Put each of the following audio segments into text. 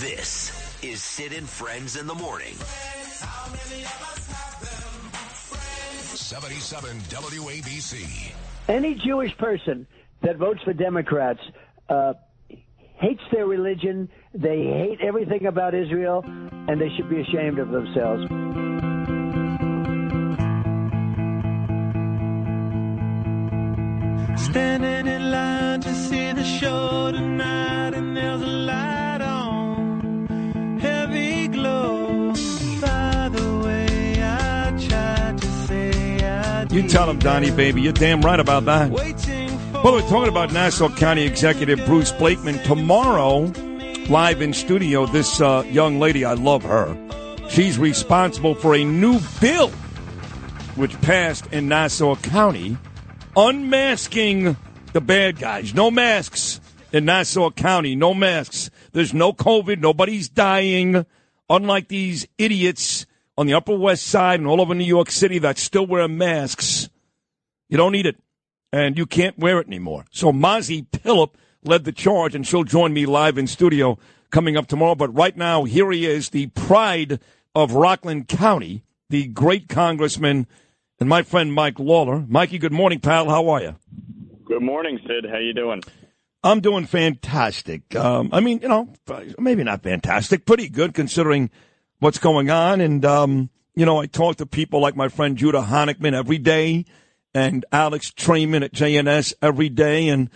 This is Sid and Friends in the Morning. 77 WABC. Any Jewish person that votes for Democrats hates their religion, they hate everything about Israel, and they should be ashamed of themselves. Standing in line to see the show tonight, and there's a light on, heavy glow. By the way, I tried to say I did. You tell him, Donnie, baby. You're damn right about that. Well, we're talking about Nassau County Executive Bruce Blakeman. Tomorrow, live in studio, this young lady, I love her. She's responsible for a new bill which passed in Nassau County, unmasking the bad guys. No masks in Nassau County. No masks. There's no COVID. Nobody's dying. Unlike these idiots on the Upper West Side and all over New York City that still wear masks. You don't need it. And you can't wear it anymore. So Mazi Phillip led the charge, and she'll join me live in studio coming up tomorrow. But right now, here he is, the pride of Rockland County, the great Congressman, and my friend Mike Lawler. Mikey, good morning, pal. How are you? Good morning, Sid. How you doing? I'm doing fantastic. Maybe not fantastic, pretty good considering what's going on. And, I talk to people like my friend Judah Honickman every day and Alex Trayman at JNS every day. And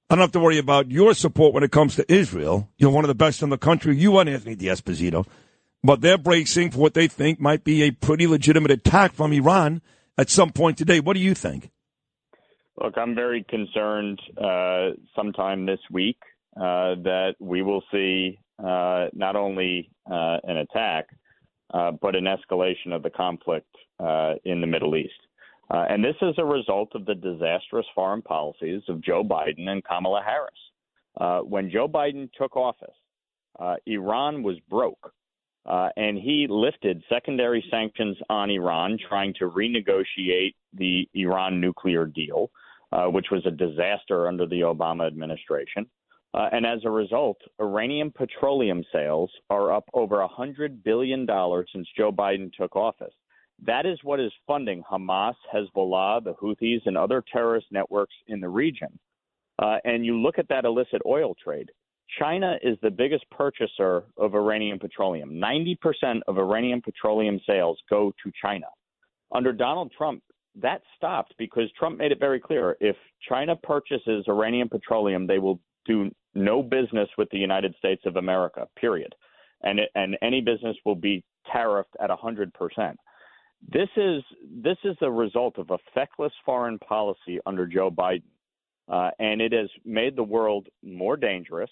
I don't have to worry about your support when it comes to Israel. You're one of the best in the country. You and Anthony D'Esposito. But they're bracing for what they think might be a pretty legitimate attack from Iran at some point today. What do you think? Look, I'm very concerned sometime this week that we will see not only an attack, but an escalation of the conflict in the Middle East. And this is a result of the disastrous foreign policies of Joe Biden and Kamala Harris. When Joe Biden took office, Iran was broke. And he lifted secondary sanctions on Iran, trying to renegotiate the Iran nuclear deal, which was a disaster under the Obama administration. And as a result, Iranian petroleum sales are up over $100 billion since Joe Biden took office. That is what is funding Hamas, Hezbollah, the Houthis, and other terrorist networks in the region. And you look at that illicit oil trade. China is the biggest purchaser of Iranian petroleum. 90% of Iranian petroleum sales go to China. Under Donald Trump, that stopped because Trump made it very clear. If China purchases Iranian petroleum, they will do no business with the United States of America, period. And any business will be tariffed at 100%. This is the result of a feckless foreign policy under Joe Biden. And it has made the world more dangerous.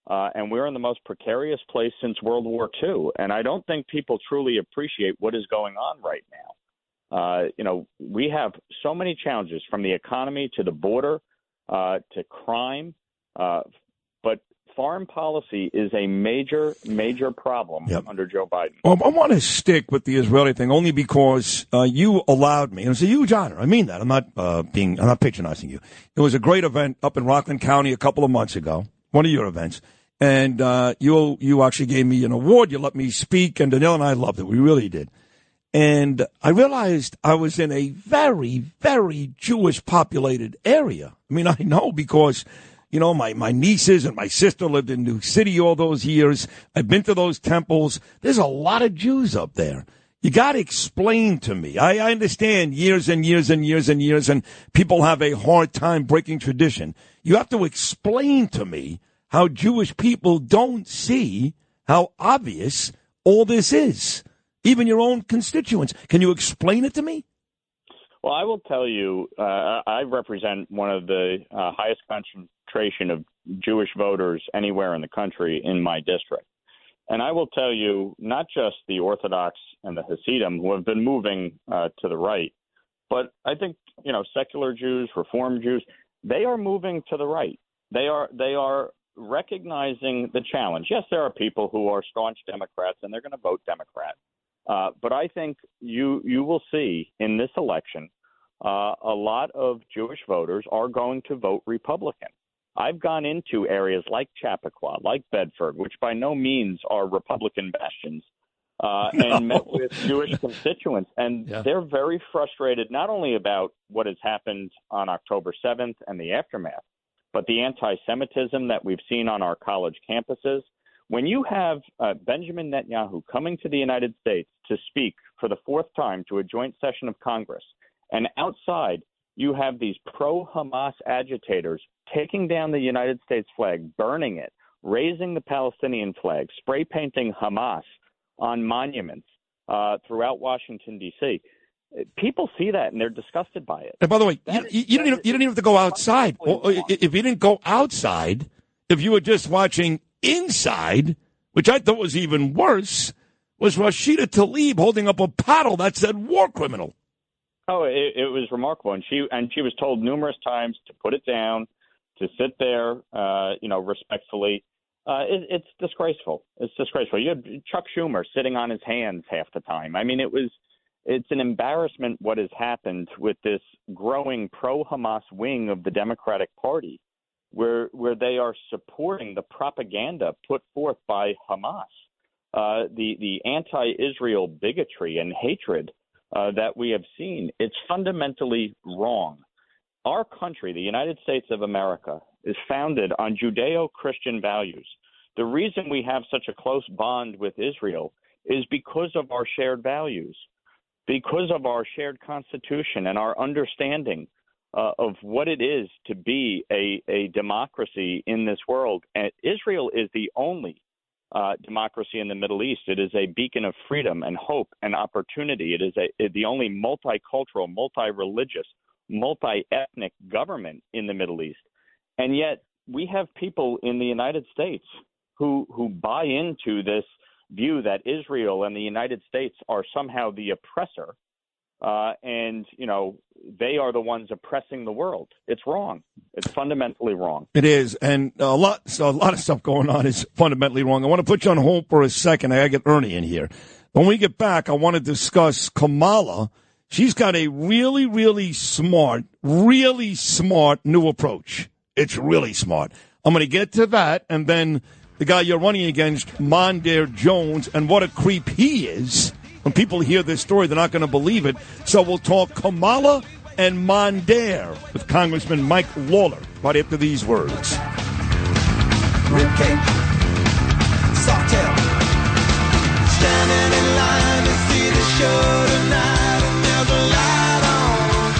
And we're in the most precarious place since World War II. And I don't think people truly appreciate what is going on right now. We have so many challenges from the economy to the border to crime. But foreign policy is a major, major problem under Joe Biden. Well, I want to stick with the Israeli thing only because you allowed me. And it's a huge honor. I mean that. I'm not patronizing you. It was a great event up in Rockland County a couple of months ago, one of your events. And you actually gave me an award. You let me speak, and Danielle and I loved it. We really did. And I realized I was in a very, very Jewish-populated area. I mean, I know because, my nieces and my sister lived in New City all those years. I've been to those temples. There's a lot of Jews up there. You got to explain to me. I understand years and years and years and years, and people have a hard time breaking tradition. You have to explain to me how Jewish people don't see how obvious all this is, even your own constituents. Can you explain it to me? Well, I will tell you, I represent one of the highest concentration of Jewish voters anywhere in the country in my district. And I will tell you, not just the Orthodox and the Hasidim who have been moving to the right, but I think, secular Jews, Reform Jews, they are moving to the right. They are recognizing the challenge. Yes, there are people who are staunch Democrats and they're going to vote Democrat. But I think you will see in this election a lot of Jewish voters are going to vote Republican. I've gone into areas like Chappaqua, like Bedford, which by no means are Republican bastions, and met with Jewish constituents. And they're very frustrated not only about what has happened on October 7th and the aftermath, but the anti-Semitism that we've seen on our college campuses. When you have Benjamin Netanyahu coming to the United States to speak for the fourth time to a joint session of Congress, and outside you have these pro-Hamas agitators taking down the United States flag, burning it, raising the Palestinian flag, spray painting Hamas on monuments throughout Washington, D.C., people see that and they're disgusted by it. And by the way, you didn't even have to go outside. If you didn't go outside, if you were just watching inside, which I thought was even worse, was Rashida Tlaib holding up a paddle that said war criminal. Oh, it was remarkable. And she was told numerous times to put it down, to sit there, respectfully. It's disgraceful. It's disgraceful. You had Chuck Schumer sitting on his hands half the time. I mean, it's an embarrassment what has happened with this growing pro-Hamas wing of the Democratic Party, where they are supporting the propaganda put forth by Hamas, the anti-Israel bigotry and hatred that we have seen. It's fundamentally wrong. Our country, the United States of America, is founded on Judeo-Christian values. The reason we have such a close bond with Israel is because of our shared values, because of our shared constitution and our understanding of what it is to be a democracy in this world. And Israel is the only democracy in the Middle East. It is a beacon of freedom and hope and opportunity. It is the only multicultural, multi-religious, multi-ethnic government in the Middle East. And yet we have people in the United States who buy into this view that Israel and the United States are somehow the oppressor, and they are the ones oppressing the world. It's wrong. It's fundamentally wrong. It is, and a lot of stuff going on is fundamentally wrong. I want to put you on hold for a second. I got to get Ernie in here. When we get back, I want to discuss Kamala. She's got a really, really smart new approach. It's really smart. I'm going to get to that, and then the guy you're running against, Mondaire Jones, and what a creep he is. When people hear this story, they're not going to believe it. So we'll talk Kamala and Mondaire with Congressman Mike Lawler right after these words. Ribcage, Sawtail, standing in line to see the show tonight, and there's a light on,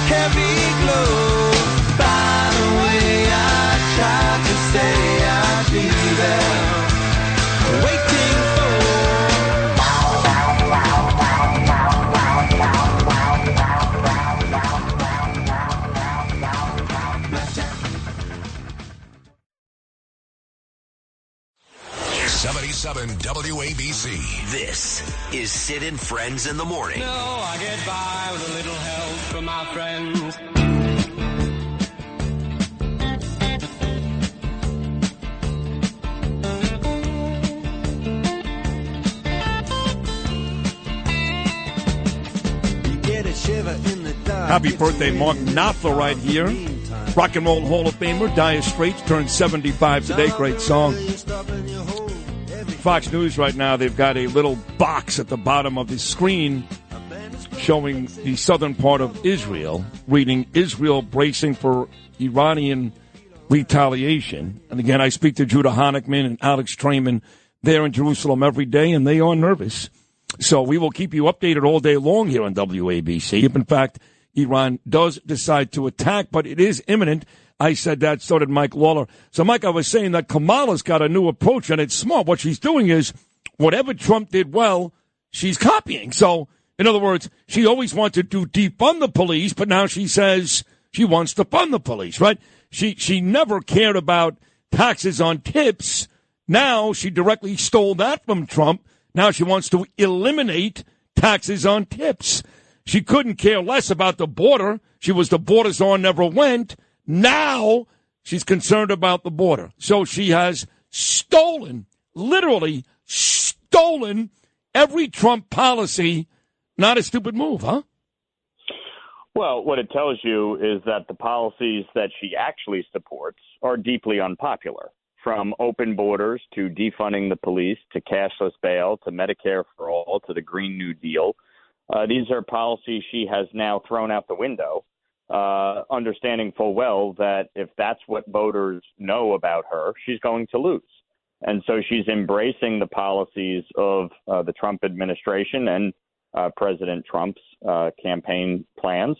heavy glow. By the way, I tried to say I'd be there, waiting for. WABC. This is Sid and Friends in the Morning. No, I get by with a little help from my friends. You get a shiver in the dark. Happy birthday, Mark Knopfler, right here. Rock and Roll Hall of Famer, Dire Straits, turned 75 today. Great song. Fox News right now, they've got a little box at the bottom of the screen showing the southern part of Israel, reading Israel bracing for Iranian retaliation. And again, I speak to Judah Honickman and Alex Trayman there in Jerusalem every day, and they are nervous. So we will keep you updated all day long here on WABC. If, in fact, Iran does decide to attack, but it is imminent. I said that, so did Mike Lawler. So, Mike, I was saying that Kamala's got a new approach, and it's smart. What she's doing is whatever Trump did well, she's copying. So, in other words, she always wanted to defund the police, but now she says she wants to fund the police, right? She never cared about taxes on tips. Now she directly stole that from Trump. Now she wants to eliminate taxes on tips. She couldn't care less about the border. She was the border czar, never went. Now she's concerned about the border. So she has stolen, literally stolen every Trump policy. Not a stupid move, huh? Well, what it tells you is that the policies that she actually supports are deeply unpopular, from open borders to defunding the police to cashless bail to Medicare for all to the Green New Deal. These are policies she has now thrown out the window, understanding full well that if that's what voters know about her, she's going to lose. And so she's embracing the policies of the Trump administration and President Trump's campaign plans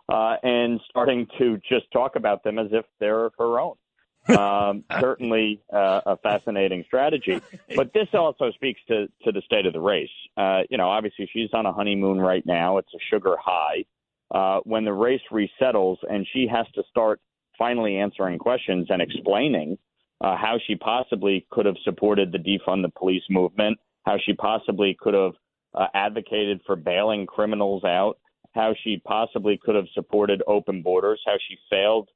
and starting to just talk about them as if they're her own. Certainly a fascinating strategy. But this also speaks to the state of the race. Obviously she's on a honeymoon right now. It's a sugar high. When the race resettles and she has to start finally answering questions and explaining how she possibly could have supported the defund the police movement, how she possibly could have advocated for bailing criminals out, how she possibly could have supported open borders, how she failed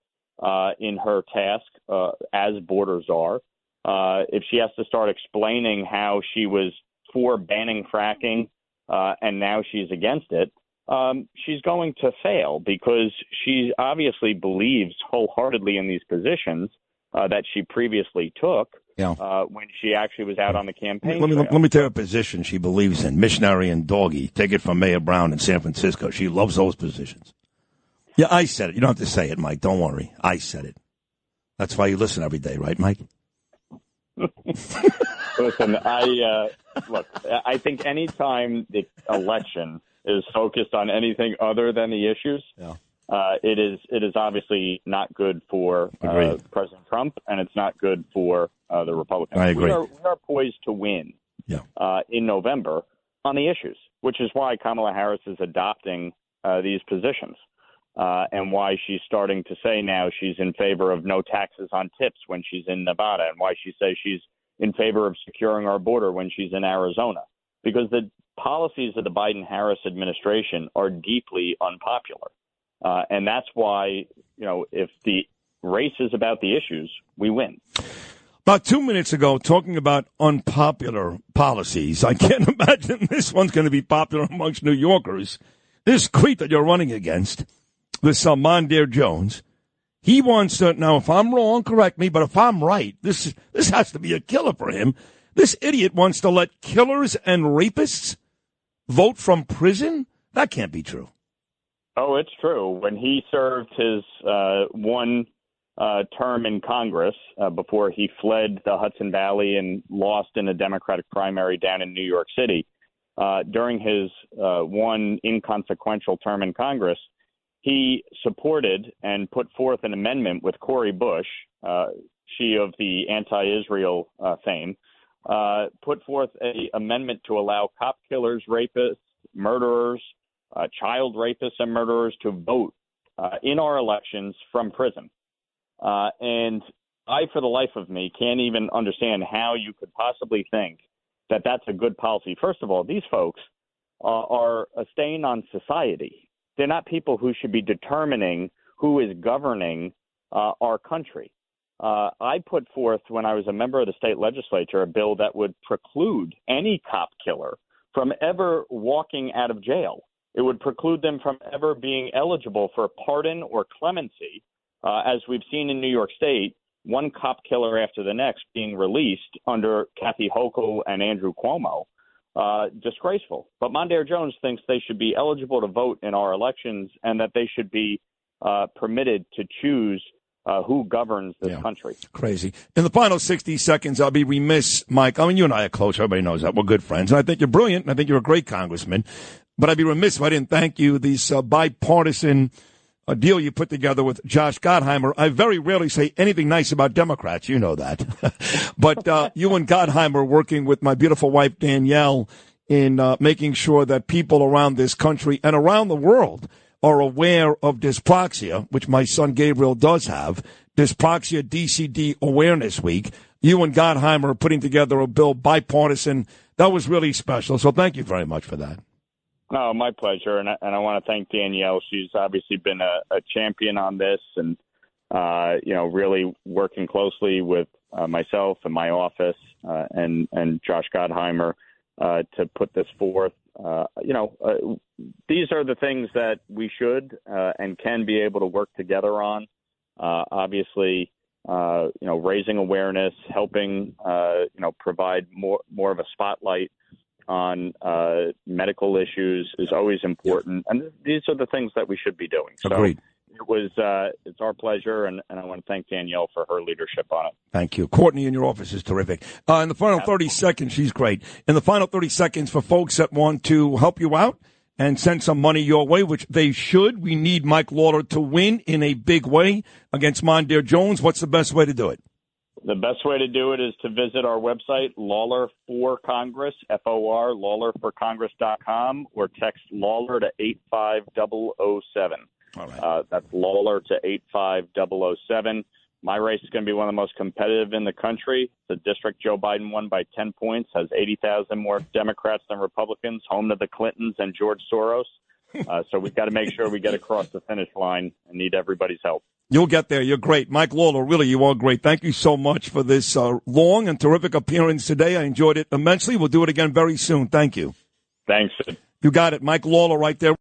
in her task as borders are. If she has to start explaining how she was for banning fracking and now she's against it, she's going to fail because she obviously believes wholeheartedly in these positions that she previously took when she actually was out on the campaign trail. Let me tell you a position she believes in, missionary and doggy. Take it from Mayor Brown in San Francisco. She loves those positions. Yeah, I said it. You don't have to say it, Mike. Don't worry. I said it. That's why you listen every day, right, Mike? Listen, I think any time the election is focused on anything other than the issues, it is obviously not good for President Trump, and it's not good for the Republicans. I agree. We are poised to win in November on the issues, which is why Kamala Harris is adopting these positions. And why she's starting to say now she's in favor of no taxes on tips when she's in Nevada, and why she says she's in favor of securing our border when she's in Arizona. Because the policies of the Biden-Harris administration are deeply unpopular. And that's why, if the race is about the issues, we win. About 2 minutes ago, talking about unpopular policies, I can't imagine this one's going to be popular amongst New Yorkers. This creep that you're running against, this Mondaire Jones, he wants to, now if I'm wrong, correct me, but if I'm right, this has to be a killer for him. This idiot wants to let killers and rapists vote from prison? That can't be true. Oh, it's true. When he served his one term in Congress before he fled the Hudson Valley and lost in a Democratic primary down in New York City, during his one inconsequential term in Congress, he supported and put forth an amendment with Cori Bush, she of the anti-Israel fame, put forth an amendment to allow cop killers, rapists, murderers, child rapists, and murderers to vote in our elections from prison. And I, for the life of me, can't even understand how you could possibly think that that's a good policy. First of all, these folks are a stain on society. They're not people who should be determining who is governing our country. I put forth, when I was a member of the state legislature, a bill that would preclude any cop killer from ever walking out of jail. It would preclude them from ever being eligible for pardon or clemency, as we've seen in New York State, one cop killer after the next being released under Kathy Hochul and Andrew Cuomo. Disgraceful. But Mondaire Jones thinks they should be eligible to vote in our elections and that they should be permitted to choose who governs this country. Crazy. In the final 60 seconds, I'll be remiss, Mike. I mean, you and I are close. Everybody knows that. We're good friends. And I think you're brilliant. And I think you're a great congressman. But I'd be remiss if I didn't thank you. These bipartisan deal you put together with Josh Gottheimer. I very rarely say anything nice about Democrats. You know that. But you and Gottheimer working with my beautiful wife, Danielle, in making sure that people around this country and around the world are aware of dyspraxia, which my son Gabriel does have, Dyspraxia DCD Awareness Week. You and Gottheimer are putting together a bill bipartisan. That was really special. So thank you very much for that. Oh, my pleasure. And I want to thank Danielle. She's obviously been a champion on this and, really working closely with myself and my office and Josh Gottheimer to put this forth. These are the things that we should and can be able to work together on. Obviously, raising awareness, helping, provide more of a spotlight on medical issues is always important. And these are the things that we should be doing. Agreed. So it's our pleasure, and I want to thank Danielle for her leadership on it. Thank you. Courtney in your office is terrific. In the final 30 seconds, she's great. In the final 30 seconds, for folks that want to help you out and send some money your way, which they should, we need Mike Lawler to win in a big way against Mondaire Jones. What's the best way to do it? The best way to do it is to visit our website, Lawler for Congress, FOR, LawlerforCongress.com, or text Lawler to 85007. All right. That's Lawler to 85007. My race is going to be one of the most competitive in the country. The district Joe Biden won by 10 points, has 80,000 more Democrats than Republicans, home to the Clintons and George Soros. So we've got to make sure we get across the finish line and need everybody's help. You'll get there. You're great. Mike Lawler, really, you are great. Thank you so much for this long and terrific appearance today. I enjoyed it immensely. We'll do it again very soon. Thank you. Thanks. You got it. Mike Lawler right there.